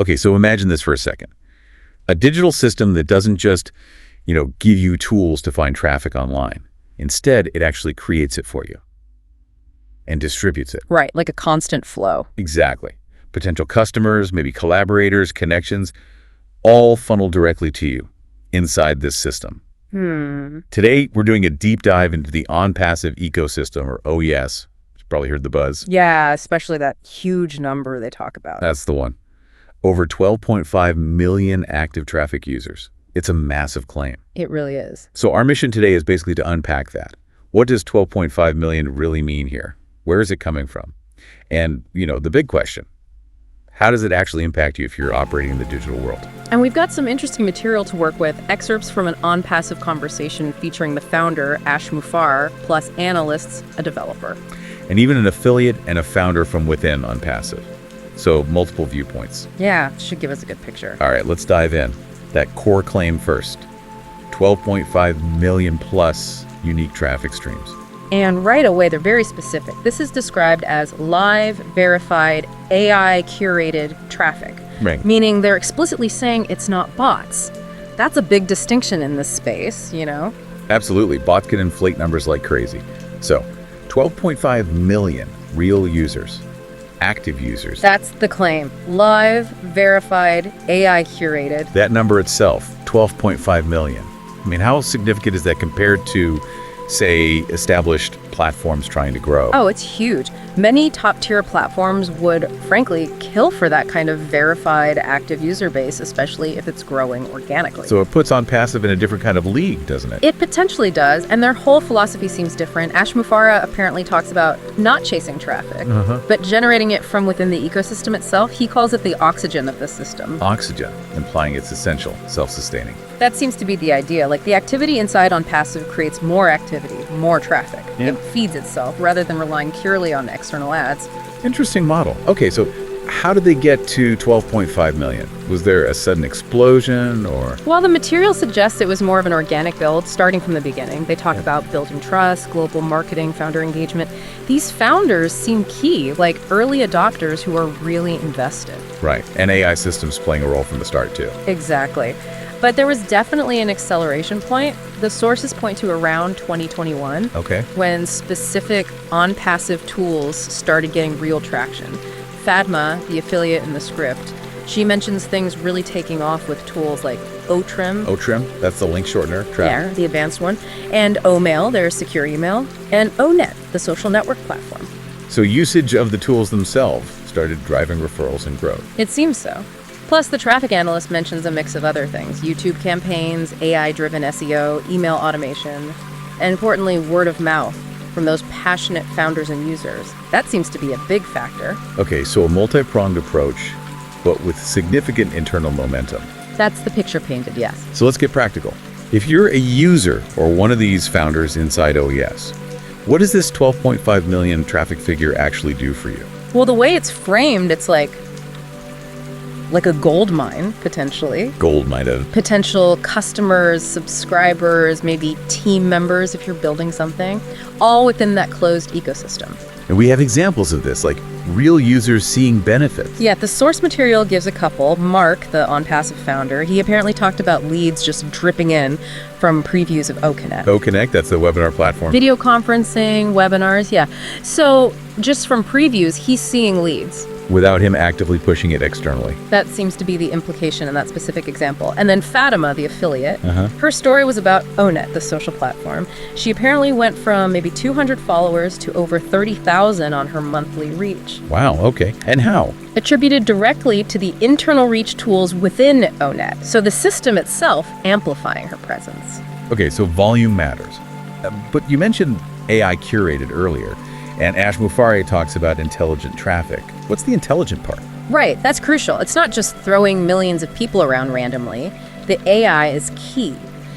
Okay, so imagine this for a second. A digital system that doesn't just, give you tools to find traffic online. Instead, it actually creates it for you and distributes it. Right, like a constant flow. Exactly. Potential customers, maybe collaborators, connections, all funnel directly to you inside this system. Today, we're doing a deep dive into the ONPASSIVE ecosystem, or OES. You've probably heard the buzz. Yeah, especially that huge number they talk about. That's the one. Over 12.5 million active traffic users. It's a massive claim. It really is. So our mission today is basically to unpack that. What does 12.5 million really mean here? Where is it coming from? And, the big question, how does it actually impact you if you're operating in the digital world? And we've got some interesting material to work with, excerpts from an ONPASSIVE conversation featuring the founder, Ash Mufareh, plus analysts, a developer. And even an affiliate and a founder from within ONPASSIVE. So multiple viewpoints. Yeah, should give us a good picture. All right, let's dive in. That core claim first. 12.5 million plus unique traffic streams. And right away, they're very specific. This is described as live, verified, AI-curated traffic. Right. Meaning they're explicitly saying it's not bots. That's a big distinction in this space, Absolutely. Bots can inflate numbers like crazy. So, 12.5 million real users, active users. That's the claim. Live, verified, AI-curated. That number itself, 12.5 million. I mean, how significant is that compared to, say, established platforms trying to grow? Oh, it's huge. Many top-tier platforms would, frankly, kill for that kind of verified active user base, especially if it's growing organically. So it puts ONPASSIVE in a different kind of league, doesn't it? It potentially does, and their whole philosophy seems different. Ash Mufareh apparently talks about not chasing traffic, but generating it from within the ecosystem itself. He calls it the oxygen of the system. Oxygen, implying it's essential, self-sustaining. That seems to be the idea. Like, the activity inside ONPASSIVE creates more activity, more traffic. Yeah. It feeds itself rather than relying purely on external ads. Interesting model. Okay, so how did they get to 12.5 million? Was there a sudden explosion or? Well, the material suggests it was more of an organic build, starting from the beginning. They talk about building trust, global marketing, founder engagement. These founders seem key, like early adopters who are really invested. Right, and AI systems playing a role from the start too. Exactly. But there was definitely an acceleration point. The sources point to around 2021, Okay. when specific ONPASSIVE tools started getting real traction. Fatma, the affiliate in the script, she mentions things really taking off with tools like OTrim. OTrim, that's the link shortener. Yeah, the advanced one. And OMail, their secure email. And ONET, the social network platform. So usage of the tools themselves started driving referrals and growth. It seems so. Plus, the traffic analyst mentions a mix of other things: YouTube campaigns, AI-driven SEO, email automation, and importantly, word of mouth from those passionate founders and users. That seems to be a big factor. Okay, so a multi-pronged approach, but with significant internal momentum. That's the picture painted, yes. So let's get practical. If you're a user or one of these founders inside OES, what does this 12.5 million traffic figure actually do for you? Well, the way it's framed, it's like a gold mine, potentially. Gold might have. Potential customers, subscribers, maybe team members if you're building something, all within that closed ecosystem. And we have examples of this, like real users seeing benefits. Yeah, the source material gives a couple. Mark, the ONPASSIVE founder, he apparently talked about leads just dripping in from previews of OConnect. OConnect, that's the webinar platform. Video conferencing, webinars, yeah. So just from previews, he's seeing leads. Without him actively pushing it externally. That seems to be the implication in that specific example. And then Fatima, the affiliate, her story was about ONET, the social platform. She apparently went from maybe 200 followers to over 30,000 on her monthly reach. Wow, okay. And how? Attributed directly to the internal reach tools within ONET. So the system itself amplifying her presence. Okay, so volume matters. But you mentioned AI curated earlier, and Ash Mufareh talks about intelligent traffic. What's the intelligent part? Right, that's crucial. It's not just throwing millions of people around randomly. The AI is key.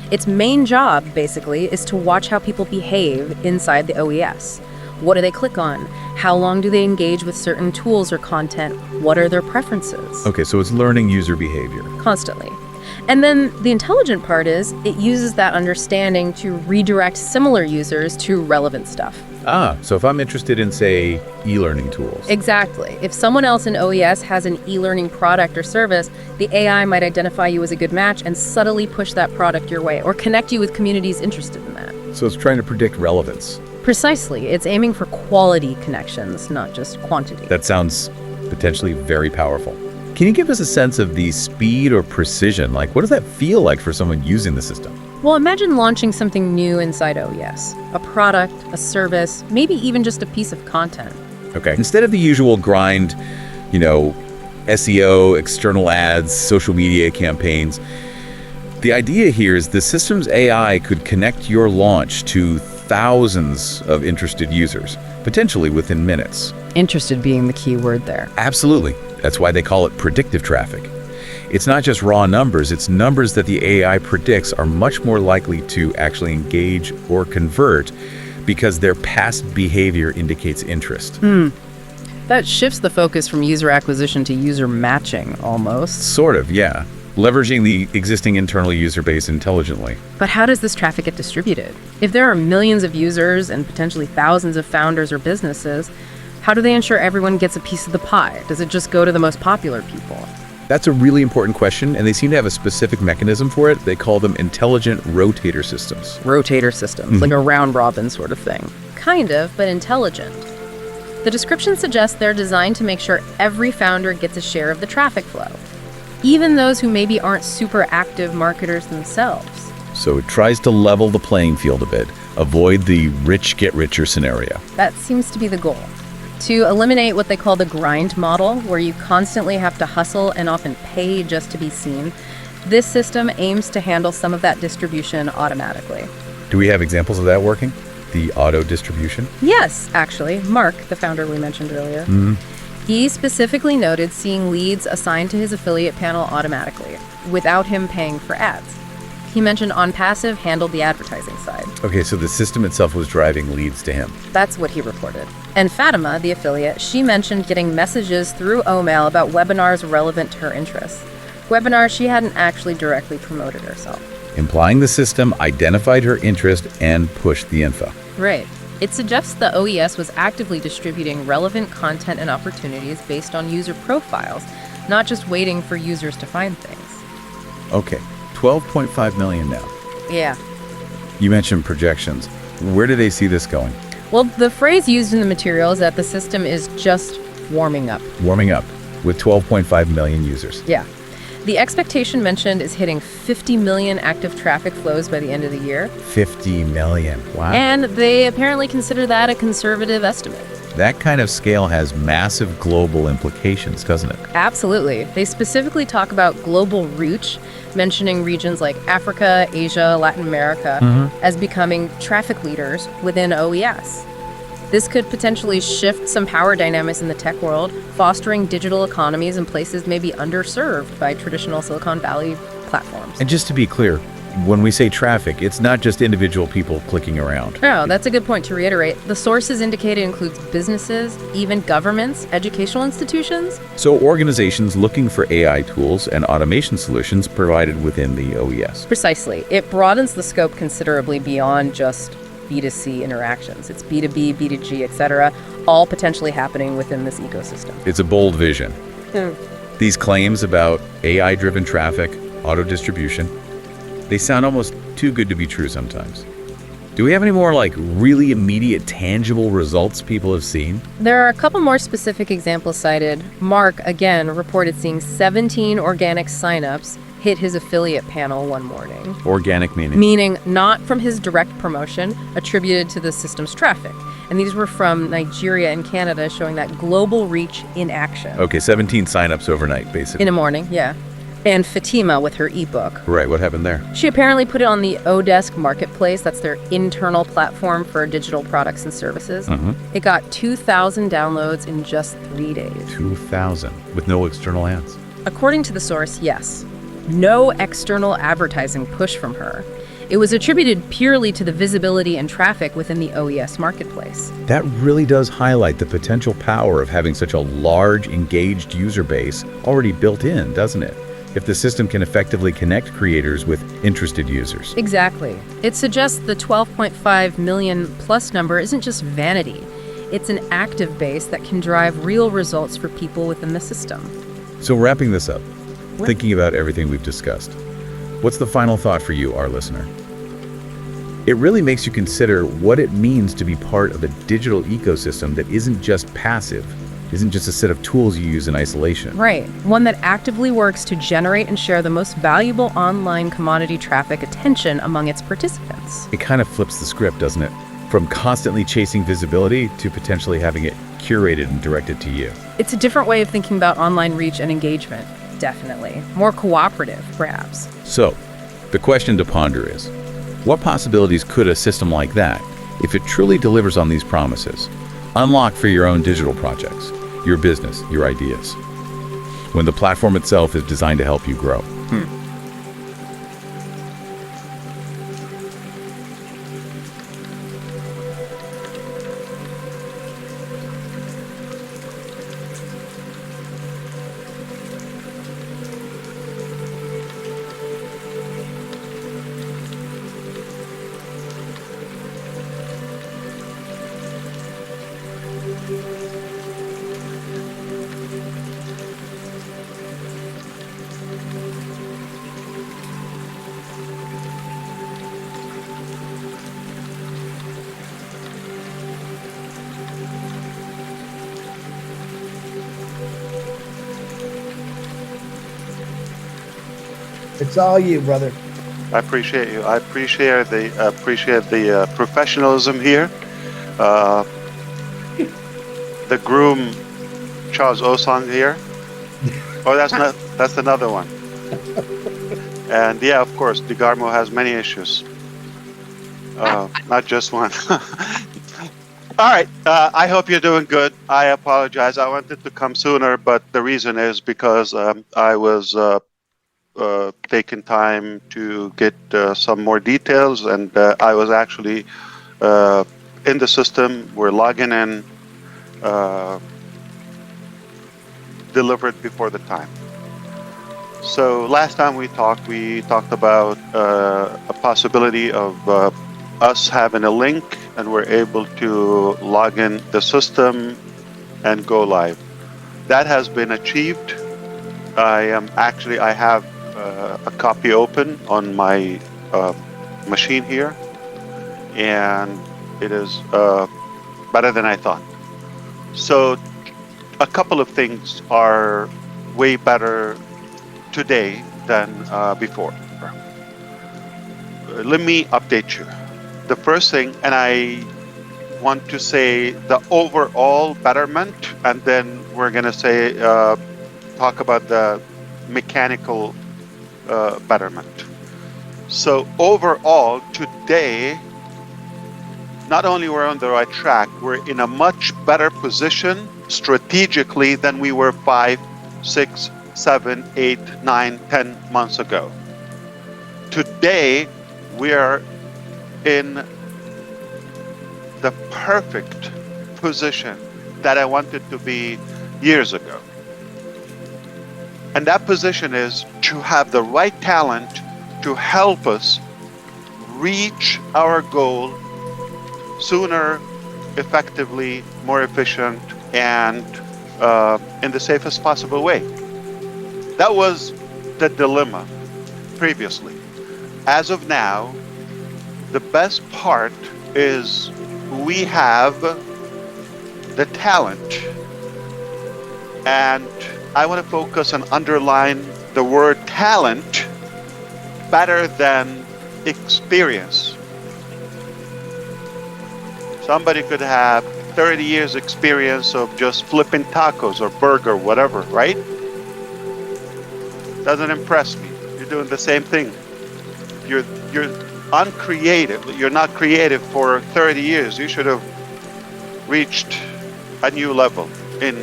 Its main job, basically, is to watch how people behave inside the OES. What do they click on? How long do they engage with certain tools or content? What are their preferences? Okay, so it's learning user behavior. Constantly. And then the intelligent part is it uses that understanding to redirect similar users to relevant stuff. So if I'm interested in, say, e-learning tools. Exactly. If someone else in OES has an e-learning product or service, the AI might identify you as a good match and subtly push that product your way or connect you with communities interested in that. So it's trying to predict relevance. Precisely. It's aiming for quality connections, not just quantity. That sounds potentially very powerful. Can you give us a sense of the speed or precision? Like, what does that feel like for someone using the system? Well, imagine launching something new inside OES. A product, a service, maybe even just a piece of content. Okay. Instead of the usual grind, SEO, external ads, social media campaigns, the idea here is the system's AI could connect your launch to thousands of interested users, potentially within minutes. Interested being the key word there. Absolutely. That's why they call it predictive traffic. It's not just raw numbers, it's numbers that the AI predicts are much more likely to actually engage or convert because their past behavior indicates interest. That shifts the focus from user acquisition to user matching, almost. Sort of, yeah. Leveraging the existing internal user base intelligently. But how does this traffic get distributed? If there are millions of users and potentially thousands of founders or businesses, how do they ensure everyone gets a piece of the pie? Does it just go to the most popular people? That's a really important question, and they seem to have a specific mechanism for it. They call them intelligent rotator systems. Rotator systems, like a round-robin sort of thing. Kind of, but intelligent. The description suggests they're designed to make sure every founder gets a share of the traffic flow, even those who maybe aren't super active marketers themselves. So it tries to level the playing field a bit, avoid the rich get richer scenario. That seems to be the goal. To eliminate what they call the grind model, where you constantly have to hustle and often pay just to be seen, this system aims to handle some of that distribution automatically. Do we have examples of that working? The auto distribution? Yes, actually. Mark, the founder we mentioned earlier, he specifically noted seeing leads assigned to his affiliate panel automatically, without him paying for ads. He mentioned ONPASSIVE handled the advertising side. Okay, so the system itself was driving leads to him. That's what he reported. And Fatima, the affiliate, she mentioned getting messages through OMail about webinars relevant to her interests. Webinars she hadn't actually directly promoted herself. Implying the system identified her interest and pushed the info. Right. It suggests the OES was actively distributing relevant content and opportunities based on user profiles, not just waiting for users to find things. Okay, 12.5 million now. Yeah. You mentioned projections. Where do they see this going? Well, the phrase used in the material is that the system is just warming up. Warming up with 12.5 million users. Yeah. The expectation mentioned is hitting 50 million active traffic flows by the end of the year. 50 million. Wow. And they apparently consider that a conservative estimate. That kind of scale has massive global implications, doesn't it? Absolutely. They specifically talk about global reach, mentioning regions like Africa, Asia, Latin America as becoming traffic leaders within OES. This could potentially shift some power dynamics in the tech world, fostering digital economies in places maybe underserved by traditional Silicon Valley platforms. And just to be clear, when we say traffic, it's not just individual people clicking around. No, that's a good point to reiterate. The sources indicated includes businesses, even governments, educational institutions. So organizations looking for AI tools and automation solutions provided within the OES. Precisely. It broadens the scope considerably beyond just B2C interactions. It's B2B, B2G, etc., all potentially happening within this ecosystem. It's a bold vision. These claims about AI-driven traffic, auto distribution, they sound almost too good to be true sometimes. Do we have any more really immediate, tangible results people have seen? There are a couple more specific examples cited. Mark, again, reported seeing 17 organic signups hit his affiliate panel one morning. Organic meaning? Meaning not from his direct promotion, attributed to the system's traffic. And these were from Nigeria and Canada, showing that global reach in action. Okay, 17 signups overnight, basically. In a morning, yeah. And Fatima with her ebook. Right, what happened there? She apparently put it on the Odesk marketplace. That's their internal platform for digital products and services. It got 2,000 downloads in just 3 days. 2,000 with no external ads. According to the source, yes. No external advertising push from her. It was attributed purely to the visibility and traffic within the OES marketplace. That really does highlight the potential power of having such a large, engaged user base already built in, doesn't it? if the system can effectively connect creators with interested users. Exactly. It suggests the 12.5 million plus number isn't just vanity. It's an active base that can drive real results for people within the system. So wrapping this up, thinking about everything we've discussed, what's the final thought for you, our listener? It really makes you consider what it means to be part of a digital ecosystem that isn't just passive, isn't just a set of tools you use in isolation. Right. One that actively works to generate and share the most valuable online commodity traffic attention among its participants. It kind of flips the script, doesn't it? From constantly chasing visibility to potentially having it curated and directed to you. It's a different way of thinking about online reach and engagement, definitely. More cooperative, perhaps. So, the question to ponder is, what possibilities could a system like that, if it truly delivers on these promises, unlock for your own digital projects, your business, your ideas, when the platform itself is designed to help you grow? It's all you, brother. I appreciate you. I appreciate the professionalism here. The groom, Charles Osang here. Oh, that's another one. And yeah, of course, DeGarmo has many issues. Not just one. All right. I hope you're doing good. I apologize. I wanted to come sooner, but the reason is because I was taking time to get some more details, and I was actually in the system. We're logging in, delivered before the time. So last time we talked about a possibility of us having a link, and we're able to log in the system and go live. That has been achieved. I have a copy open on my machine here, and it is better than I thought. So a couple of things are way better today than before. Let me update you. The first thing, and I want to say the overall betterment, and then we're going to say talk about the mechanical betterment. So overall, today, not only we're on the right track, we're in a much better position strategically than we were 5, 6, 7, 8, 9, 10 months ago. Today, we are in the perfect position that I wanted to be years ago. And that position is to have the right talent to help us reach our goal sooner, effectively, more efficient, and in the safest possible way. That was the dilemma previously. As of now, the best part is we have the talent, and I want to focus and underline the word talent better than experience. Somebody could have 30 years experience of just flipping tacos or burger, whatever, right? Doesn't impress me. You're doing the same thing. You're uncreative. You're not creative for 30 years. You should have reached a new level in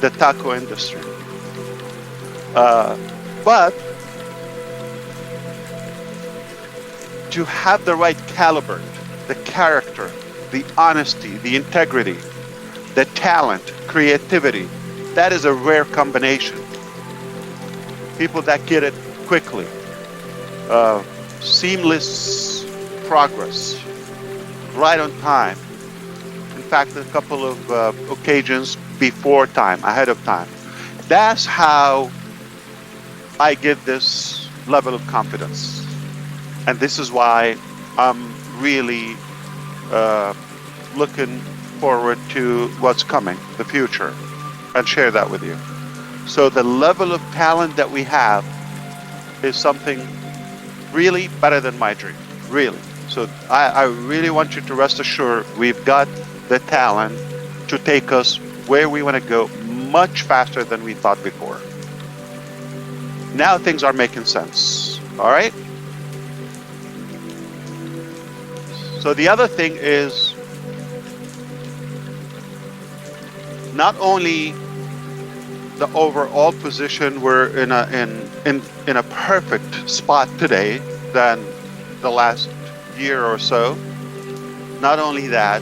the taco industry. But to have the right caliber, the character, the honesty, the integrity, the talent, creativity, that is a rare combination. people that get it quickly, seamless progress, right on time. In fact, a couple of occasions before time, ahead of time. That's how I get this level of confidence. And this is why I'm really looking forward to what's coming, the future, and share that with you. So the level of talent that we have is something really better than my dream, really. So I really want you to rest assured we've got the talent to take us where we want to go much faster than we thought before. Now things are making sense, all right? So the other thing is not only the overall position, we're in a perfect spot today than the last year or so. Not only that,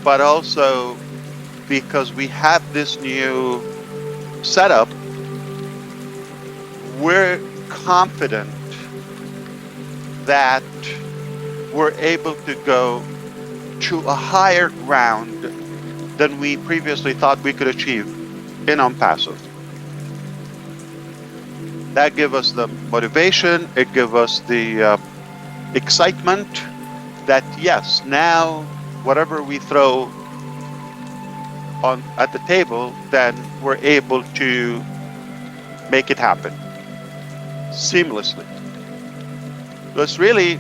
but also because we have this new setup, we're confident that we're able to go to a higher ground than we previously thought we could achieve in ONPASSIVE. That gives us the motivation, it gives us the excitement that yes, now whatever we throw on at the table, then we're able to make it happen seamlessly. So it's really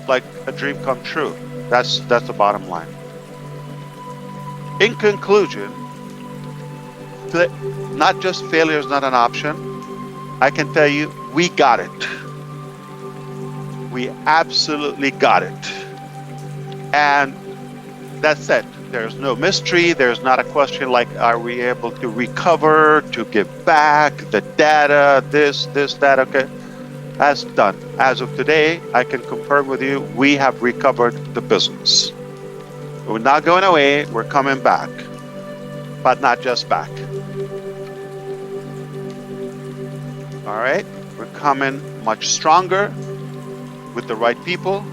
like a dream come true. That's the bottom line. In conclusion, not just failure is not an option. I can tell you, we got it. We absolutely got it. And that's it. There's no mystery. There's not a question like, are we able to recover, to give back the data, this, that, okay. That's done. As of today, I can confirm with you, we have recovered the business. We're not going away, we're coming back. But not just back. All right? We're coming much stronger with the right people,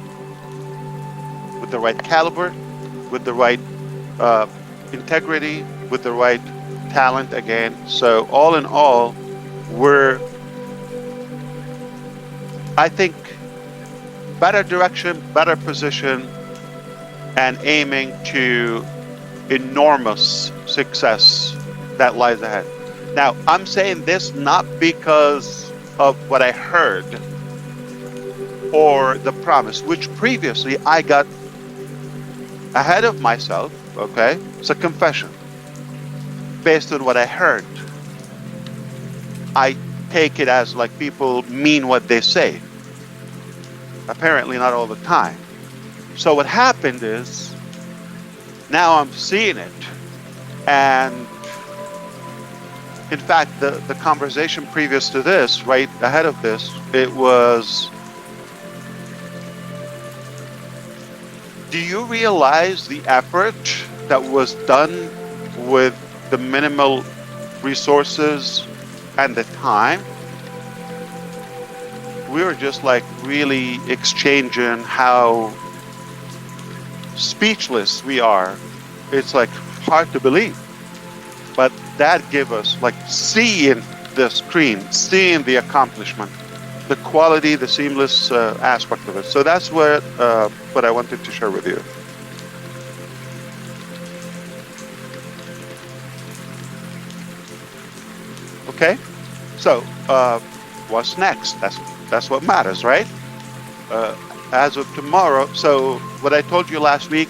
with the right caliber, with the right integrity, with the right talent again. So all in all, we're, I think, better direction, better position, and aiming to enormous success that lies ahead. Now, I'm saying this not because of what I heard or the promise, which previously I got ahead of myself, okay? It's a confession. Based on what I heard, I take it as like people mean what they say. Apparently not all the time. So what happened is, now I'm seeing it. And in fact, the conversation previous to this, right ahead of this, it was, do you realize the effort that was done with the minimal resources and the time? We were just like really exchanging how speechless we are. It's like hard to believe. But that gave us like seeing the screen, seeing the accomplishment, the quality, the seamless aspect of it. So that's what I wanted to share with you. Okay, so what's next? That's what matters, right? As of tomorrow. So what I told you last week,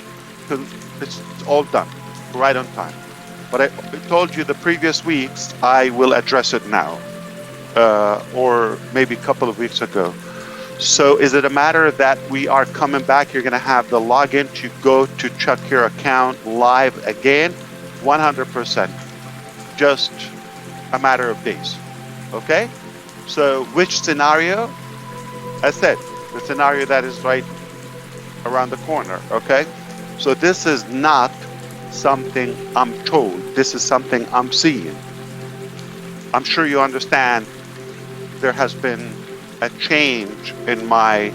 it's all done, right on time. What I told you the previous weeks, I will address it now, or maybe a couple of weeks ago. So is it a matter that we are coming back? You're going to have the login to go to check your account live again? 100%. Just a matter of days. Okay? So which scenario? I said, the scenario that is right around the corner. Okay? So this is not something I'm told. This is something I'm seeing. I'm sure you understand there has been a change in my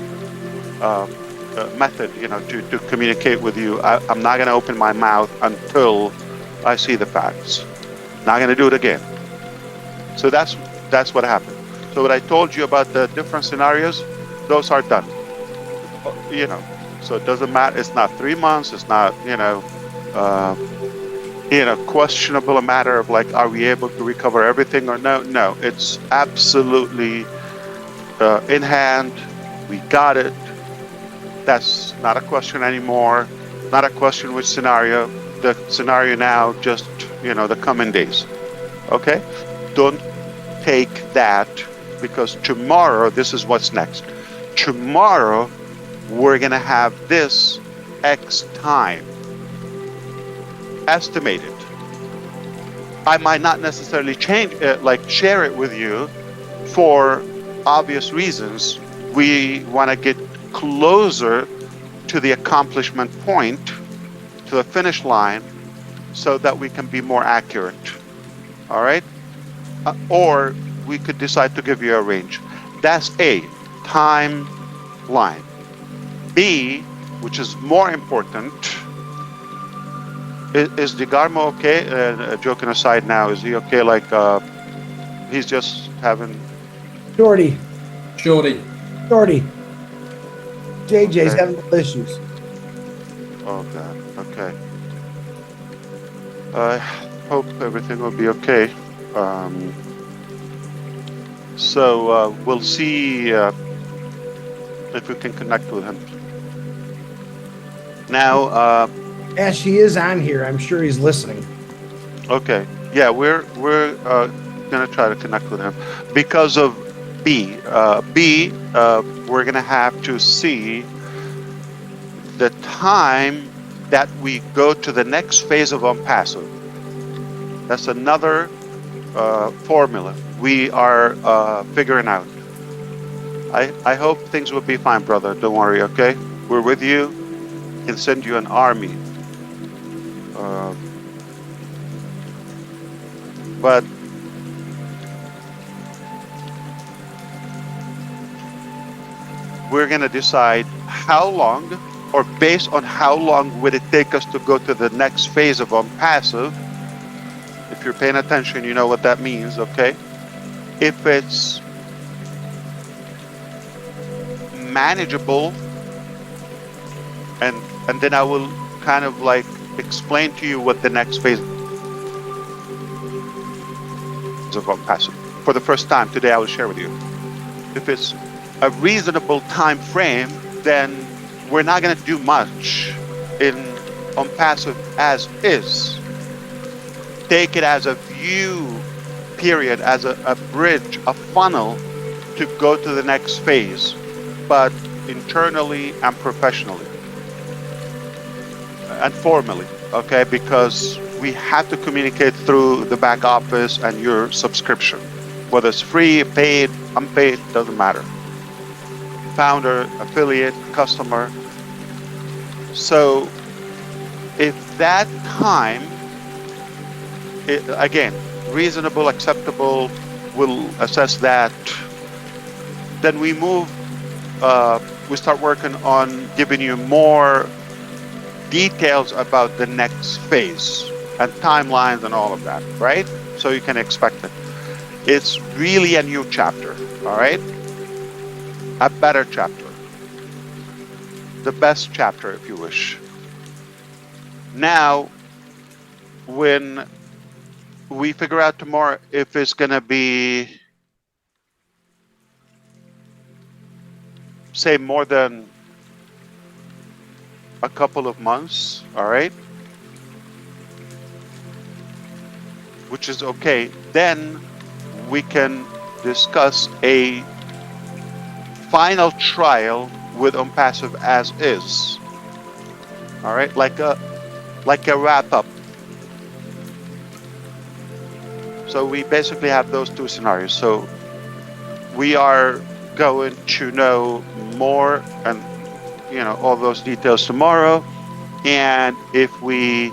method, to communicate with you. I'm not going to open my mouth until I see the facts. Not going to do it again. So that's what happened. So what I told you about the different scenarios, those are done. So it doesn't matter. It's not 3 months. It's not, questionable a matter of like, are we able to recover everything or no? No, it's absolutely in hand. We got it. That's not a question anymore. Not a question which scenario. The scenario now, just, the coming days. Okay? Don't take that, because tomorrow, this is what's next. Tomorrow, we're going to have this X time estimated. I might not necessarily share it with you for obvious reasons. We want to get closer to the accomplishment point, to the finish line, so that we can be more accurate. All right? Or we could decide to give you a range. That's A, timeline. B, which is more important, is DeGarmo okay? Joking aside now, is he okay? He's just having... Shorty. Shorty. JJ's Okay. having issues. Oh, God. Okay. I hope everything will be okay. So we'll see if we can connect with him. Now, Ash, he is on here. I'm sure he's listening. okay. Yeah, we're gonna try to connect with him because of B. We're gonna have to see the time that we go to the next phase of ONPASSIVE. That's another formula we are figuring out. I hope things will be fine, brother. Don't worry, okay? We're with you. Can send you an army. But we're going to decide how long, or based on how long would it take us to go to the next phase of ONPASSIVE. If you're paying attention, you know what that means, okay? If it's manageable, and then I will kind of explain to you what the next phase of ONPASSIVE. For the first time today, I will share with you. If it's a reasonable time frame, then we're not going to do much in ONPASSIVE as is. Take it as a view period, as a bridge, a funnel to go to the next phase, but internally and professionally and formally, okay? Because we have to communicate through the back office and your subscription, whether it's free, paid, unpaid, doesn't matter. Founder, affiliate, customer. So if that time, again, reasonable, acceptable, we'll assess that. Then we move, we start working on giving you more details about the next phase and timelines and all of that, right? So you can expect it. It's really a new chapter, all right? A better chapter. The best chapter, if you wish. Now, when we figure out tomorrow if it's going to be, say, more than a couple of months, all right? Which is okay. Then we can discuss a final trial with ONPASSIVE as is. All right, like a wrap up. So we basically have those two scenarios. So we are going to know more and all those details tomorrow. And if we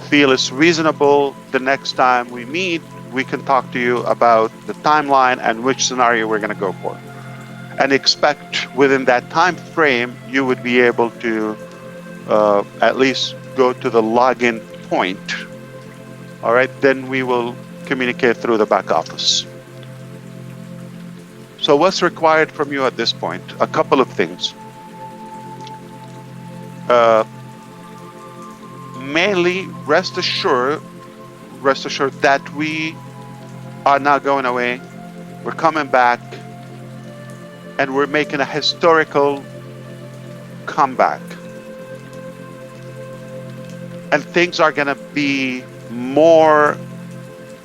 feel it's reasonable the next time we meet, we can talk to you about the timeline and which scenario we're going to go for. And expect within that time frame, you would be able to at least go to the login point. All right, then we will communicate through the back office. So what's required from you at this point? A couple of things. Mainly, rest assured that we are not going away. We're coming back, and we're making a historical comeback. And things are going to be more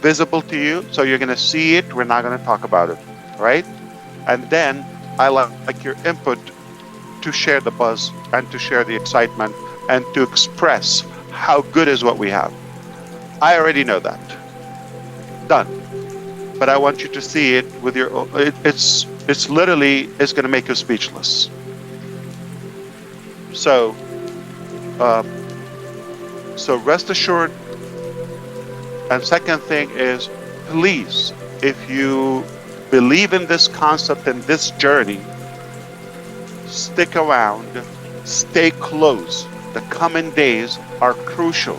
visible to you, so you're going to see it. We're not going to talk about it, right? And then I like your input to share the buzz and to share the excitement and to express how good is what we have. I already know that. Done. But I want you to see it with your own. It's literally, it's going to make you speechless. So rest assured. And second thing is, please, if you believe in this concept and this journey, stick around, stay close. The coming days are crucial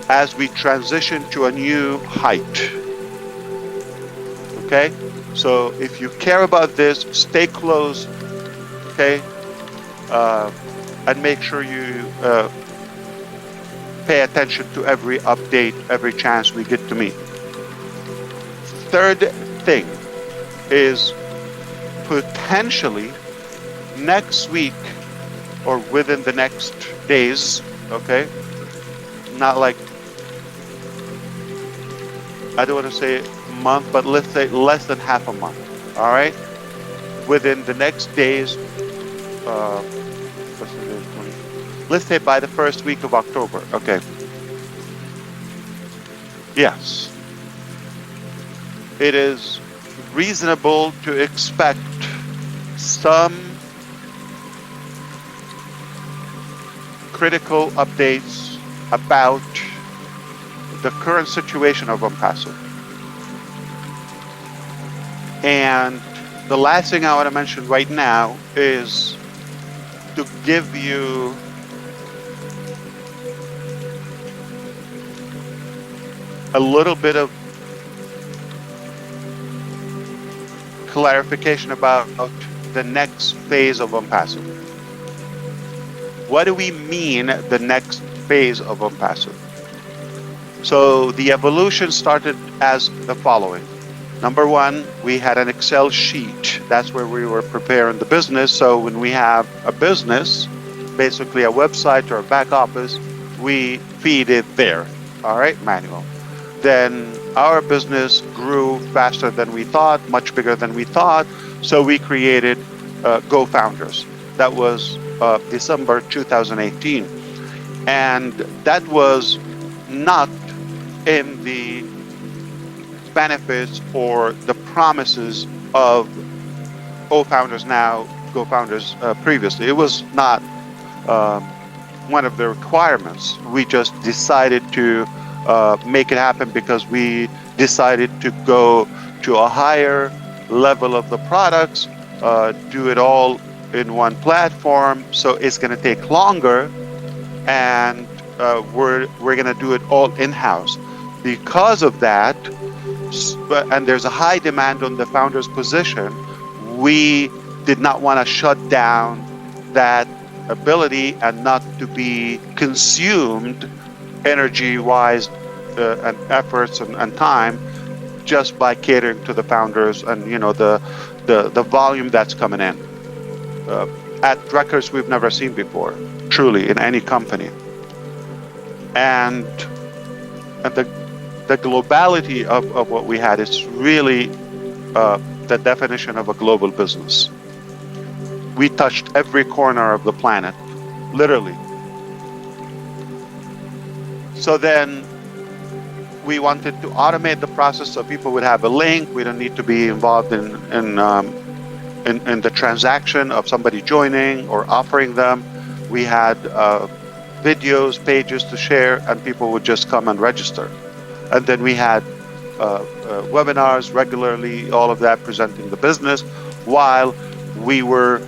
as we transition to a new height. Okay? So if you care about this, stay close, okay? And make sure you pay attention to every update, every chance we get to meet. Third thing is potentially next week or within the next days, okay? Not like, I don't want to say month, but let's say less than half a month, all right? Within the next days, let's say by the first week of October, okay? Yes. It is reasonable to expect some critical updates about the current situation of ONPASSIVE. And the last thing I want to mention right now is to give you a little bit of clarification about the next phase of ONPASSIVE. What do we mean the next phase of ONPASSIVE? So the evolution started as the following. Number one, we had an Excel sheet. That's where we were preparing the business. So when we have a business, basically a website or a back office, we feed it there. All right, manual. Then our business grew faster than we thought, much bigger than we thought. So we created Go Founders. That was December 2018. And that was not in the benefits or the promises of Go Founders now, Go Founders previously. It was not one of the requirements. We just decided to make it happen because we decided to go to a higher level of the products, do it all in one platform. So it's going to take longer, and we're going to do it all in-house. Because of that, and there's a high demand on the founder's position, we did not want to shut down that ability and not to be consumed energy-wise and efforts and time just by catering to the founders and the volume that's coming in at records we've never seen before, truly, in any company. And the globality of what we had is really the definition of a global business. We touched every corner of the planet, literally. So then we wanted to automate the process so people would have a link. We don't need to be involved in the transaction of somebody joining or offering them. We had videos, pages to share, and people would just come and register. And then we had webinars regularly, all of that, presenting the business, while we were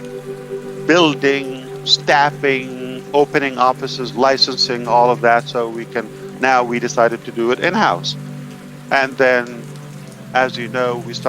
building, staffing, opening offices, licensing, all of that. So we decided to do it in-house. And then, as you know, we started